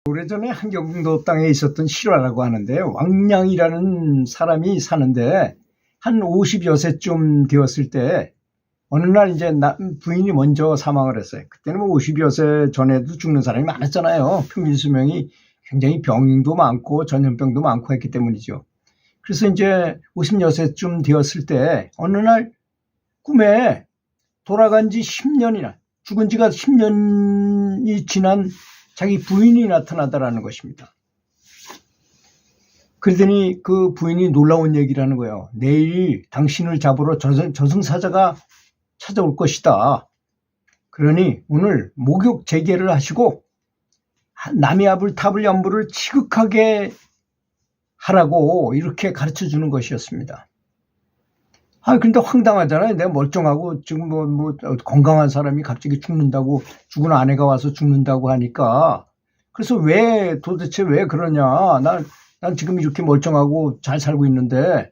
오래전에 한경도 땅에 있었던 실화라고 하는데, 왕량이라는 사람이 사는데 한 50여 세쯤 되었을 때 어느 날 이제 부인이 먼저 사망을 했어요. 그때는 뭐 50여 세 전에도 죽는 사람이 많았잖아요. 평균 수명이 굉장히 병도 많고 전염병도 많고 했기 때문이죠. 그래서 이제 50여 세쯤 되었을 때 어느 날 꿈에 돌아간 지 10년이나, 죽은 지가 10년이 지난 자기 부인이 나타나더라는 것입니다. 그러더니 그 부인이 놀라운 얘기를 하는 거예요. 내일 당신을 잡으러 저승사자가 찾아올 것이다. 그러니 오늘 목욕 재개를 하시고 나미아불 탑을 연불을 지극하게 하라고 이렇게 가르쳐 주는 것이었습니다. 근데 황당하잖아요. 내가 멀쩡하고 지금 뭐 건강한 사람이 갑자기 죽는다고, 죽은 아내가 와서 죽는다고 하니까. 그래서 도대체 왜 그러냐. 난 지금 이렇게 멀쩡하고 잘 살고 있는데.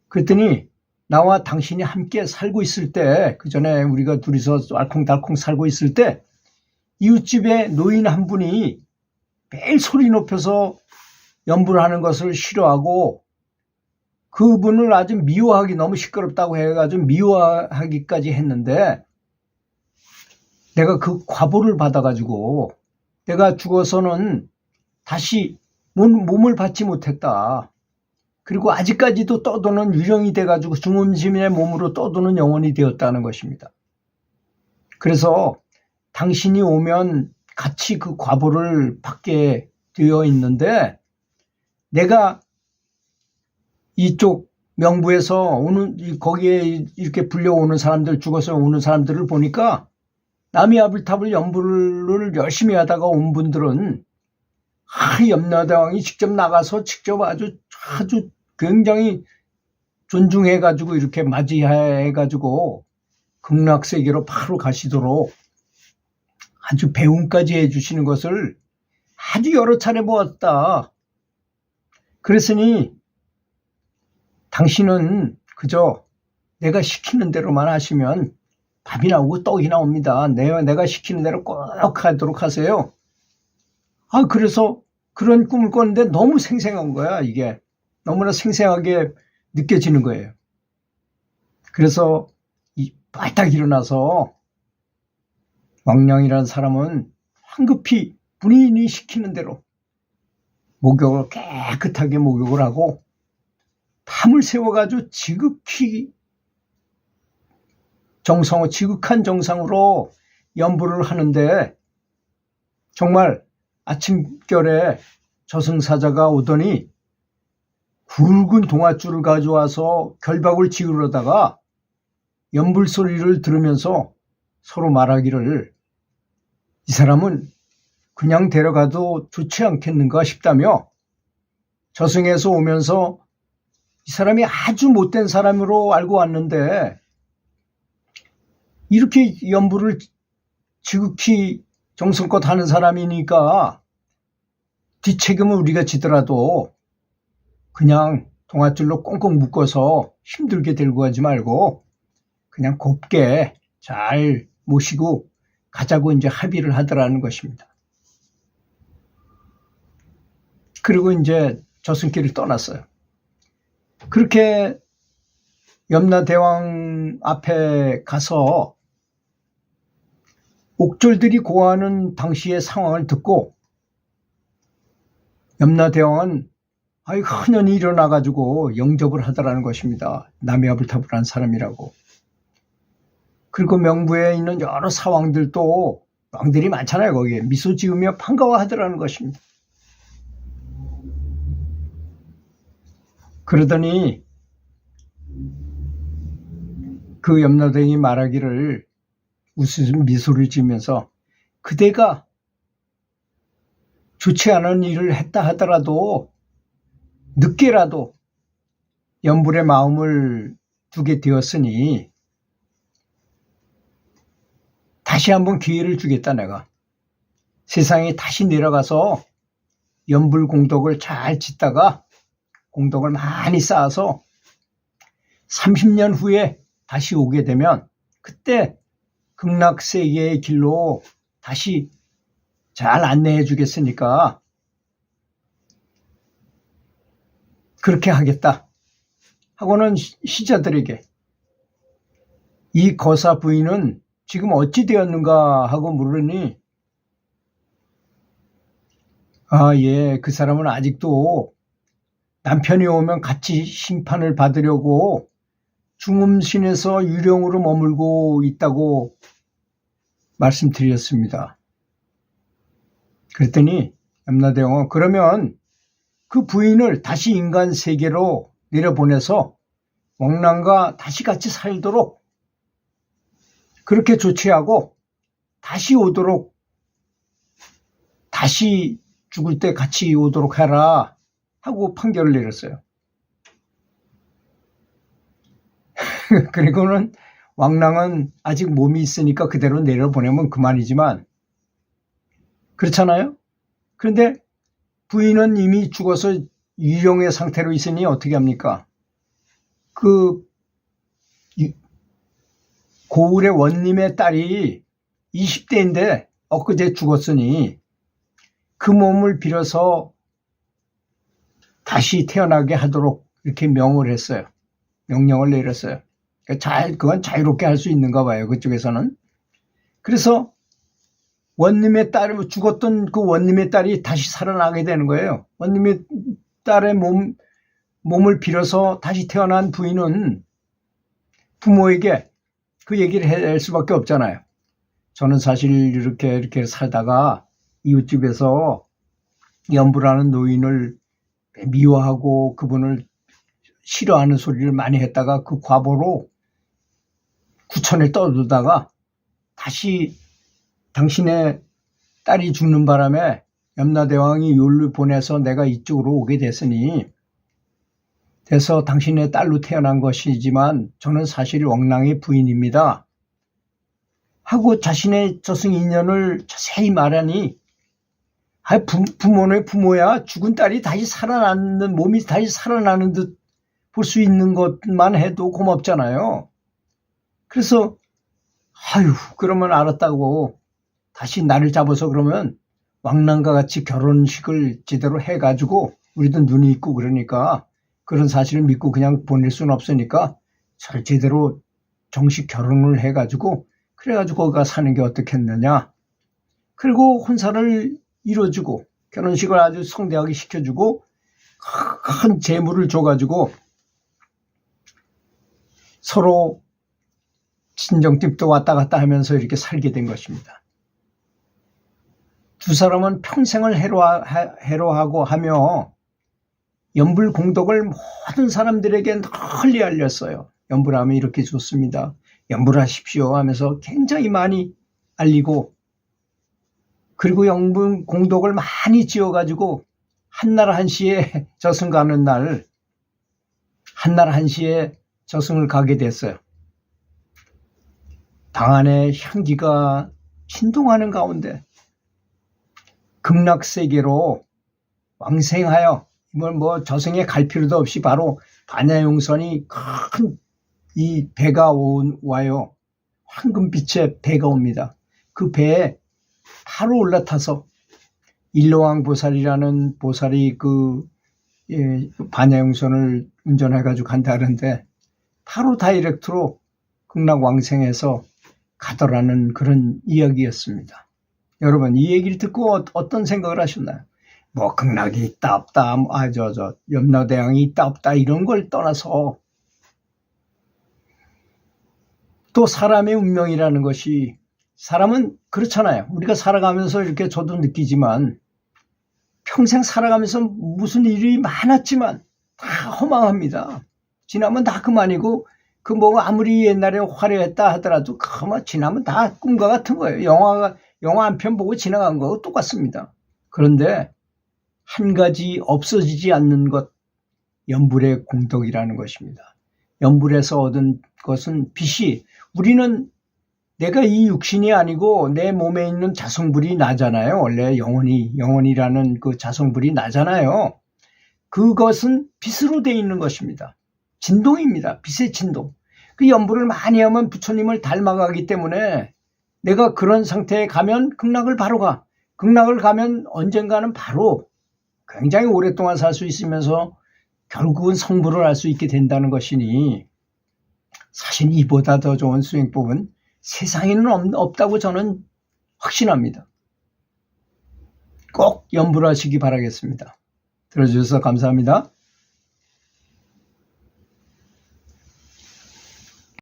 그랬더니 나와 당신이 함께 살고 있을 때, 그 전에 우리가 둘이서 알콩달콩 살고 있을 때 이웃집에 노인 한 분이 매일 소리 높여서 연불을 하는 것을 싫어하고 그분을 아주 미워하기, 너무 시끄럽다고 해가지고 미워하기까지 했는데, 내가 그 과보를 받아가지고 내가 죽어서는 다시 몸을 받지 못했다. 그리고 아직까지도 떠도는 유령이 돼가지고 중음지민의 몸으로 떠도는 영혼이 되었다는 것입니다. 그래서 당신이 오면 같이 그 과보를 받게 되어 있는데, 내가 이쪽 명부에서 오는, 거기에 이렇게 불려오는 사람들, 죽어서 오는 사람들을 보니까 나미아불탑을 연불을 열심히 하다가 온 분들은 염라대왕이 직접 나가서 직접 아주 굉장히 존중해가지고 이렇게 맞이해가지고 극락세계로 바로 가시도록 아주 배웅까지 해주시는 것을 아주 여러 차례 보았다. 그랬으니 당신은 그저 내가 시키는 대로만 하시면 밥이 나오고 떡이 나옵니다. 내가 시키는 대로 꼭 하도록 하세요. 그래서 그런 꿈을 꿨는데 너무 생생한 거야, 이게. 너무나 생생하게 느껴지는 거예요. 그래서 바짝 일어나서 왕량이라는 사람은 황급히 본인이 시키는 대로 목욕을 깨끗하게 목욕을 하고 밤을 새워가지고 지극한 정상으로 연불을 하는데, 정말 아침결에 저승사자가 오더니 굵은 동아줄을 가져와서 결박을 지으려다가 연불 소리를 들으면서 서로 말하기를, 이 사람은 그냥 데려가도 좋지 않겠는가 싶다며 저승에서 오면서 이 사람이 아주 못된 사람으로 알고 왔는데 이렇게 연불을 지극히 정성껏 하는 사람이니까 뒷책임은 우리가 지더라도 그냥 동아줄로 꽁꽁 묶어서 힘들게 들고 가지 말고 그냥 곱게 잘 모시고 가자고 이제 합의를 하더라는 것입니다. 그리고 이제 저승길을 떠났어요. 그렇게 염라대왕 앞에 가서 옥졸들이 고하는 당시의 상황을 듣고 염라대왕은 흔연히 일어나가지고 영접을 하더라는 것입니다. 나미아불탑을 한 사람이라고. 그리고 명부에 있는 여러 사왕들도, 왕들이 많잖아요, 거기에. 미소 지으며 반가워하더라는 것입니다. 그러더니 그 염라대왕이 말하기를, 웃으면서 미소를 지으면서, 그대가 좋지 않은 일을 했다 하더라도 늦게라도 연불의 마음을 두게 되었으니 다시 한번 기회를 주겠다. 내가 세상에 다시 내려가서 연불 공덕을 잘 짓다가 공덕을 많이 쌓아서 30년 후에 다시 오게 되면 그때 극락세계의 길로 다시 잘 안내해 주겠으니까 그렇게 하겠다 하고는 시자들에게 이 거사 부인은 지금 어찌 되었는가 하고 물으니 예, 그 사람은 아직도 남편이 오면 같이 심판을 받으려고 중음신에서 유령으로 머물고 있다고 말씀드렸습니다. 그랬더니 염라대왕은 그러면 그 부인을 다시 인간 세계로 내려보내서 왕랑과 다시 같이 살도록 그렇게 조치하고 다시 오도록 다시 죽을 때 같이 오도록 해라 하고 판결을 내렸어요. 그리고는 왕랑은 아직 몸이 있으니까 그대로 내려보내면 그만이지만 그렇잖아요. 그런데 부인은 이미 죽어서 유령의 상태로 있으니 어떻게 합니까? 그 고을의 원님의 딸이 20대인데 엊그제 죽었으니 그 몸을 빌어서 다시 태어나게 하도록 이렇게 명을 했어요. 명령을 내렸어요. 그건 자유롭게 할 수 있는가 봐요. 그쪽에서는. 그래서 원님의 딸, 죽었던 그 원님의 딸이 다시 살아나게 되는 거예요. 원님의 딸의 몸을 빌어서 다시 태어난 부인은 부모에게 그 얘기를 할 수밖에 없잖아요. 저는 사실 이렇게 살다가 이웃집에서 연부라는 노인을 미워하고 그분을 싫어하는 소리를 많이 했다가 그 과보로 구천에 떠들다가 다시 당신의 딸이 죽는 바람에 염라대왕이 율을 보내서 내가 이쪽으로 오게 됐으니 돼서 당신의 딸로 태어난 것이지만 저는 사실 왕랑의 부인입니다 하고 자신의 저승 인연을 자세히 말하니 부모는 부모야. 죽은 딸이 다시 살아나는, 몸이 다시 살아나는 듯 볼 수 있는 것만 해도 고맙잖아요. 그래서 그러면 알았다고 다시 나를 잡아서 그러면 왕랑과 같이 결혼식을 제대로 해가지고 우리도 눈이 있고 그러니까 그런 사실을 믿고 그냥 보낼 수는 없으니까 잘 제대로 정식 결혼을 해가지고 그래가지고 거기가 사는 게 어떻겠느냐. 그리고 혼사를 이뤄주고 결혼식을 아주 성대하게 시켜주고 큰 재물을 줘가지고 서로 친정집도 왔다 갔다 하면서 이렇게 살게 된 것입니다. 두 사람은 평생을 해로하고 하며 연불공덕을 모든 사람들에게 널리 알렸어요. 연불하면 이렇게 좋습니다. 연불하십시오 하면서 굉장히 많이 알리고 그리고 연불공덕을 많이 지어가지고 한날 한시에 저승 가는 날 한날 한시에 저승을 가게 됐어요. 방 안에 향기가 진동하는 가운데 극락세계로 왕생하여 이걸 저승에 갈 필요도 없이 바로 반야용선이 큰 이 배가 와요. 황금빛의 배가 옵니다. 그 배에 바로 올라타서 일로왕 보살이라는 보살이 반야용선을 운전해가지고 간다는데 바로 다이렉트로 극락왕생에서 가더라는 그런 이야기였습니다. 여러분 이 얘기를 듣고 어떤 생각을 하셨나요? 극락이 있다 없다, 염라대왕이 있다 없다 이런 걸 떠나서 또 사람의 운명이라는 것이 사람은 그렇잖아요. 우리가 살아가면서 이렇게 저도 느끼지만 평생 살아가면서 무슨 일이 많았지만 다 허망합니다. 지나면 다 그만이고 아무리 옛날에 화려했다 하더라도 지나면 다 꿈과 같은 거예요. 영화 한 편 보고 지나간 거하고 똑같습니다. 그런데 한 가지 없어지지 않는 것, 연불의 공덕이라는 것입니다. 연불에서 얻은 것은 빛이 우리는 내가 이 육신이 아니고 내 몸에 있는 자성불이 나잖아요. 원래 영혼이라는 그 자성불이 나잖아요. 그것은 빛으로 되어 있는 것입니다. 진동입니다. 빛의 진동. 그 연불을 많이 하면 부처님을 닮아가기 때문에 내가 그런 상태에 가면 극락을 바로 가. 극락을 가면 언젠가는 바로 굉장히 오랫동안 살 수 있으면서 결국은 성불을 할 수 있게 된다는 것이니 사실 이보다 더 좋은 수행법은 세상에는 없다고 저는 확신합니다. 꼭 염불하시기 바라겠습니다. 들어주셔서 감사합니다.